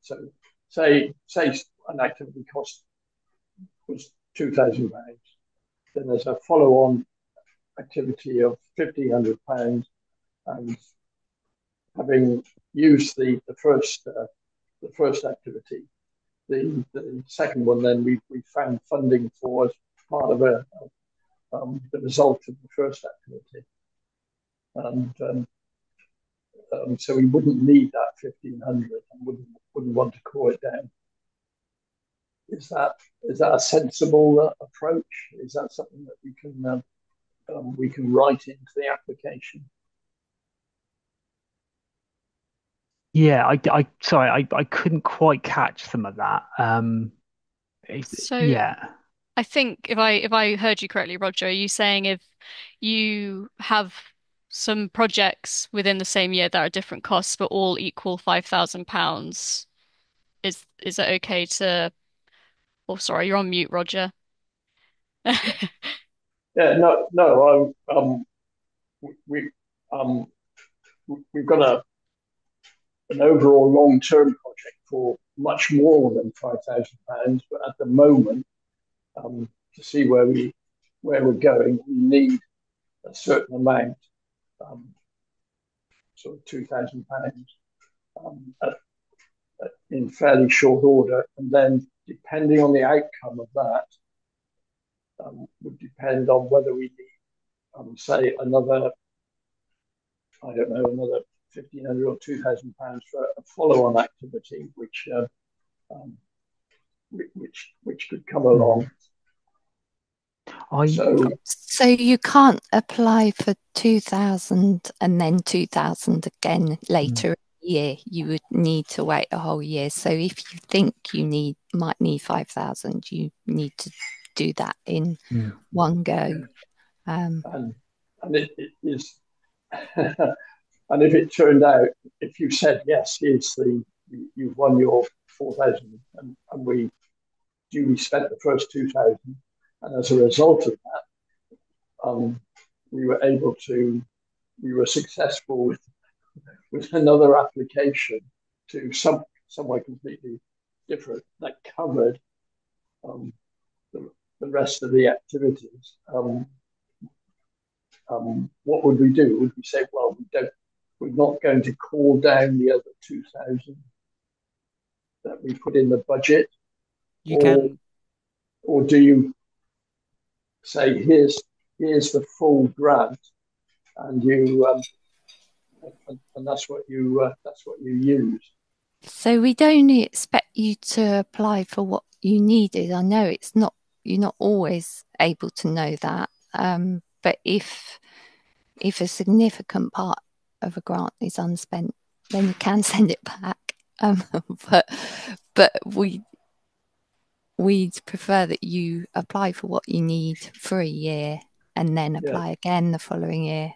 So, say an activity cost was £2,000, then there's a follow-on activity of £1,500, and having used the first activity, the second one, then we found funding for as part of the result of the first activity, and so we wouldn't need that 1,500 and wouldn't want to call it down. Is that a sensible approach? Is that something that we can write into the application? Yeah, I couldn't quite catch some of that. So Yeah. I think if I heard you correctly, Roger, are you saying if you have some projects within the same year that are different costs but all equal £5,000, is it okay to? Oh, sorry, you're on mute, Roger. Yeah, no. We we've got an overall long-term project for much more than £5,000, but at the moment, to see where we're going, we need a certain amount, sort of £2,000, in fairly short order, and then depending on the outcome of that, would depend on whether we need, say, another, I don't know, another 1,500 or £2,000 for a follow-on activity, um, which could come along. So you can't apply for 2,000 and then 2,000 again later in the year. You would need to wait a whole year. So if you think you might need 5,000, you need to do that in one go. And it is, and if it turned out, if you said yes, you've won your 4,000, and we duly spent the first 2,000, and as a result of that, we were successful with another application to somewhere completely different that covered the rest of the activities. What would we do? Would we say, well, we're not going to call down the other 2,000 that we put in the budget? Or do you say, here's the full grant, and and that's what you use? So we'd only expect you to apply for what you needed. I know you're not always able to know that, but if a significant part of a grant is unspent, then you can send it back. But we'd prefer that you apply for what you need for a year and then apply again the following year.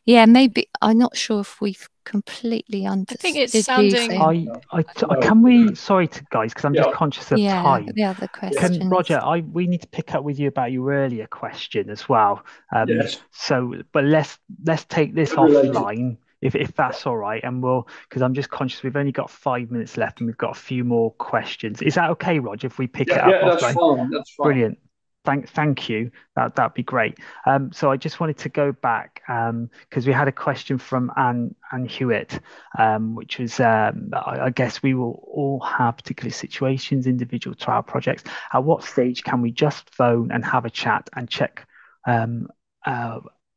Maybe I'm not sure if we've completely understood. I think it's sounding. Can we? Sorry, guys, because I'm just conscious of time. The other question, Roger, we need to pick up with you about your earlier question as well. Yes. So, but let's take this offline if that's all right, and because I'm just conscious we've only got 5 minutes left and we've got a few more questions. Is that okay, Roger? If we pick it up offline? That's fine. That's fine. Brilliant. Thank you. That'd be great. So I just wanted to go back because we had a question from Anne Hewitt, which was I guess we will all have particular situations, individual trial projects. At what stage can we just phone and have a chat and check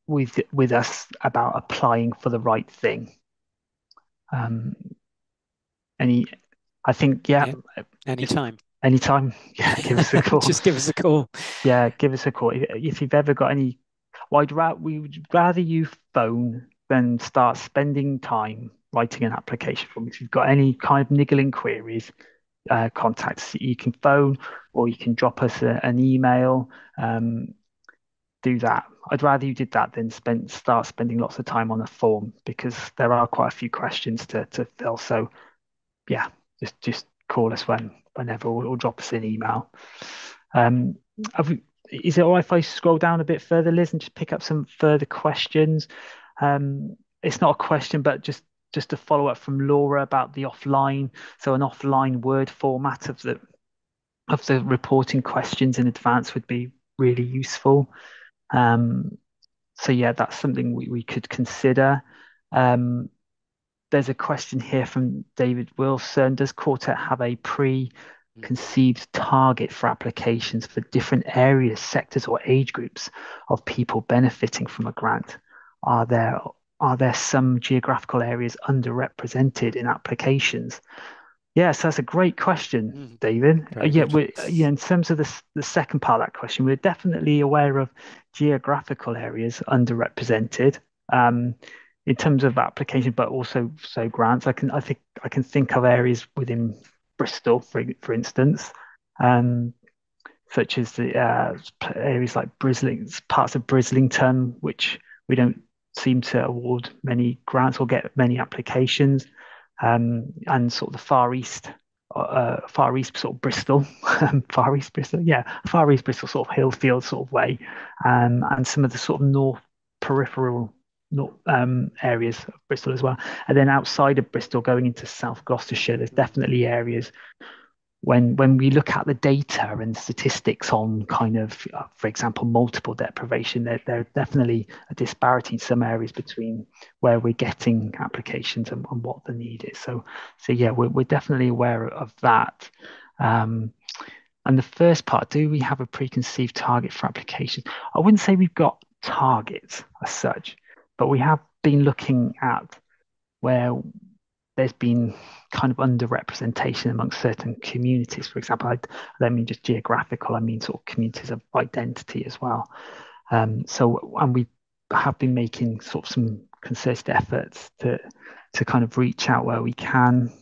with us about applying for the right thing? Anytime. Anytime. Yeah, give us a call. Just give us a call. Yeah, give us a call. If you've ever got any, we would rather you phone than start spending time writing an application form. If you've got any kind of niggling queries, contact us. You can phone or you can drop us an email. do that. I'd rather you did that than start spending lots of time on a form, because there are quite a few questions to fill. So yeah, just call us whenever, or drop us an email. Um, is it all right if I scroll down a bit further, Liz, and just pick up some further questions? It's not a question, but just a follow up from Laura about the offline. So an offline Word format of the reporting questions in advance would be really useful. So yeah, that's something we could consider. Um, there's a question here from David Wilson. Does Quartet have a preconceived target for applications for different areas, sectors, or age groups of people benefiting from a grant? Are there some geographical areas underrepresented in applications? Yes, that's a great question, David. Very good. In terms of the second part of that question, we're definitely aware of geographical areas underrepresented in terms of application, but also grants. I can think of areas within Bristol, for instance, um, such as the areas like parts of Brislington, which we don't seem to award many grants or get many applications, and sort of the Far East sort of Bristol, Far East Bristol, yeah, Far East Bristol sort of Hillfield sort of way, and some of the sort of north peripheral areas of Bristol as well. And then outside of Bristol, going into South Gloucestershire, there's definitely areas when we look at the data and statistics on kind of, for example, multiple deprivation, there definitely a disparity in some areas between where we're getting applications and what the need is. So yeah, we're definitely aware of that. And the first part, do we have a preconceived target for applications? I wouldn't say we've got targets as such, but we have been looking at where there's been kind of underrepresentation amongst certain communities. For example, I don't mean just geographical, I mean sort of communities of identity as well. And we have been making sort of some concerted efforts to kind of reach out where we can.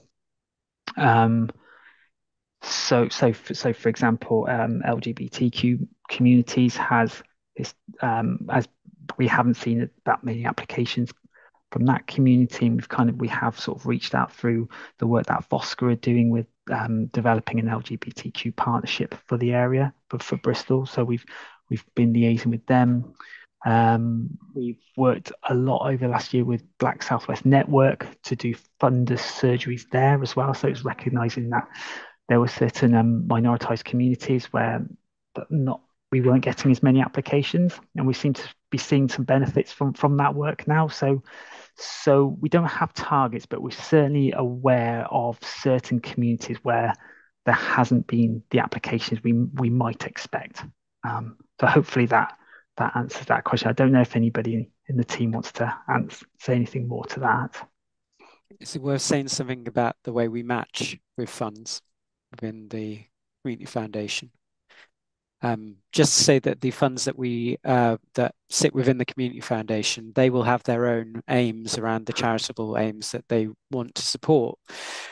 For example, LGBTQ communities has this, as we haven't seen that many applications from that community. And we have sort of reached out through the work that Vosca are doing with developing an LGBTQ partnership for the area, but for Bristol. So we've been liaising with them. We've worked a lot over the last year with Black Southwest Network to do fundus surgeries there as well. So it's recognizing that there were certain minoritized communities where we weren't getting as many applications, and we seem to be seeing some benefits from that work now. So we don't have targets, but we're certainly aware of certain communities where there hasn't been the applications we might expect. So hopefully that answers that question. I don't know if anybody in the team wants to say anything more to that. Is it worth saying something about the way we match with funds within the Community Foundation? Just to say that the funds that we that sit within the Community Foundation, they will have their own aims around the charitable aims that they want to support.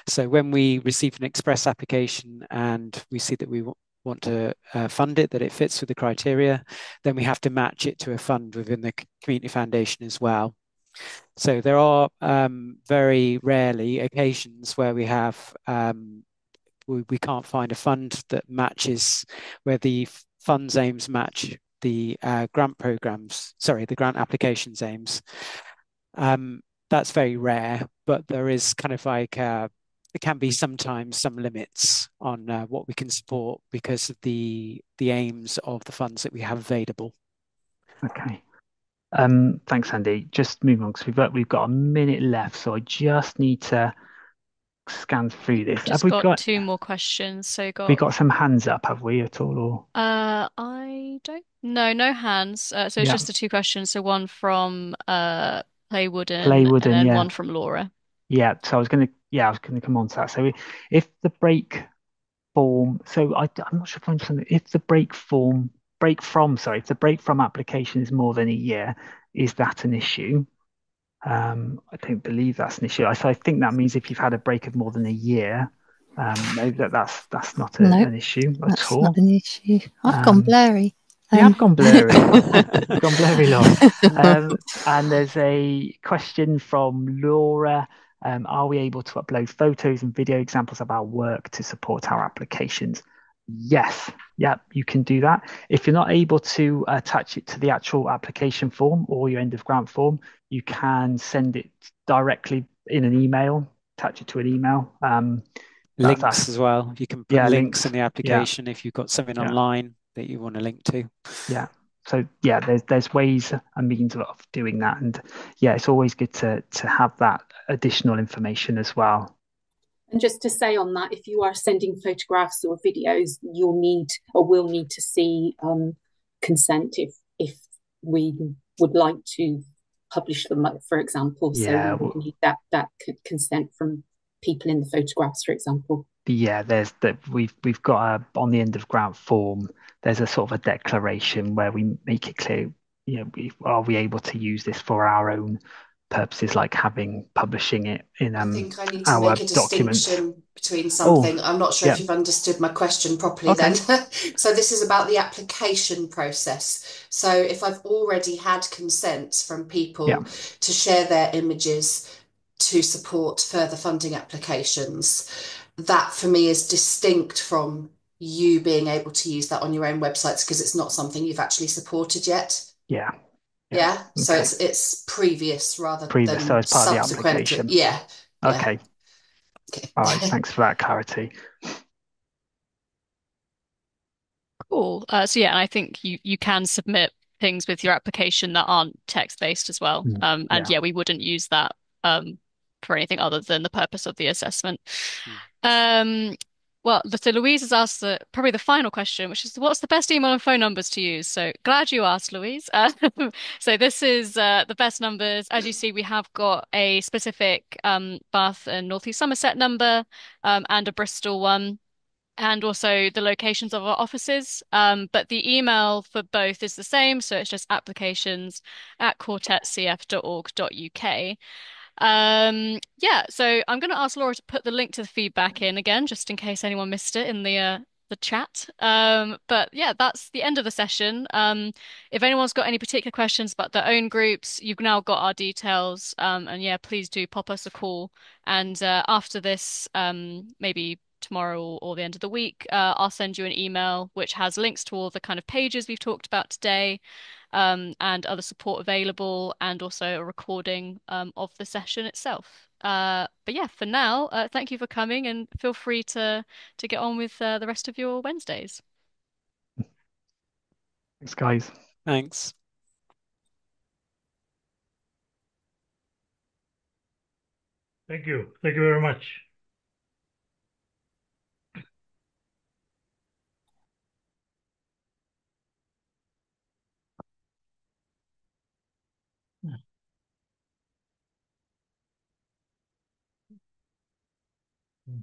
So when we receive an express application and we see that we want to fund it, that it fits with the criteria, then we have to match it to a fund within the Community Foundation as well. So there are very rarely occasions where we have we can't find a fund that matches, where the fund's aims match the grant applications aims. That's very rare, but there is kind of like there can be sometimes some limits on what we can support because of the aims of the funds that we have available. Okay. Thanks, Andy. Just moving on, because we've got a minute left, so I just need to scan through this. Just got two more questions. So we got some hands up, have we at all? Or I don't. No hands. So it's just the two questions. So one from Playwooden, and then one from Laura. Yeah. So I was gonna come on to that. So if the break form, so I'm not sure if I'm saying, if the break from application is more than a year, is that an issue? I don't believe that's an issue. So I think that means if you've had a break of more than a year, maybe that's not an issue at all. That's not an issue. I've gone blurry. You have gone blurry. You've gone blurry, Laura. And there's a question from Laura. Are we able to upload photos and video examples of our work to support our applications? Yes. Yeah, you can do that. If you're not able to attach it to the actual application form or your end of grant form, you can send it directly in an email, attach it to an email. Links as well. You can put yeah, links links. in the application if you've got something Yeah. online that you want to link to. Yeah. So yeah, there's ways and means of doing that, and yeah, it's always good to have that additional information as well. And just to say on that, if you are sending photographs or videos, you'll need or will need to see consent if we would like to publish them, for example. So Yeah, we would need that consent from people in the photographs, for example. Yeah, there's that we've got on the end of grant form. There's a sort of a declaration where we make it clear, are we able to use this for our own purposes, like publishing it in I think I need to our make a documents. distinction between Oh, something. I'm not sure if yeah, you've understood my question properly okay, then. So this is about the application process. So if I've already had consent from yeah, people to share their images to support further funding applications, that for me is distinct from you being able to use that on your own websites because it's not something you've actually supported yet. yeah, yeah. Yeah, so Okay, it's previous rather previous. So than as part of the subsequent. application. Yeah, yeah. Okay, Okay. all right. Thanks for that clarity. Cool. So yeah, and I think you can submit things with your application that aren't text-based as well. And Yeah. yeah, we wouldn't use that for anything other than the purpose of the assessment. Mm. Um, well, so Louise has asked probably the final question, which is what's the best email and phone numbers to use? So glad you asked, Louise. So this is the best numbers. As you see, we have got a specific Bath and North East Somerset number and a Bristol one and also the locations of our offices. But the email for both is the same, so it's just applications@quartetcf.org.uk. Yeah, so I'm going to ask Laura to put the link to the feedback in again, just in case anyone missed it in the chat. But yeah, that's the end of the session. If anyone's got any particular questions about their own groups, you've now got our details. And yeah, please do pop us a call. And after this, maybe tomorrow or the end of the week, I'll send you an email which has links to all the kind of pages we've talked about today, and other support available, and also a recording of the session itself. But yeah, for now, thank you for coming, and feel free to get on with the rest of your Wednesdays. Thanks, guys. Thanks. Thank you. Thank you very much. Mm.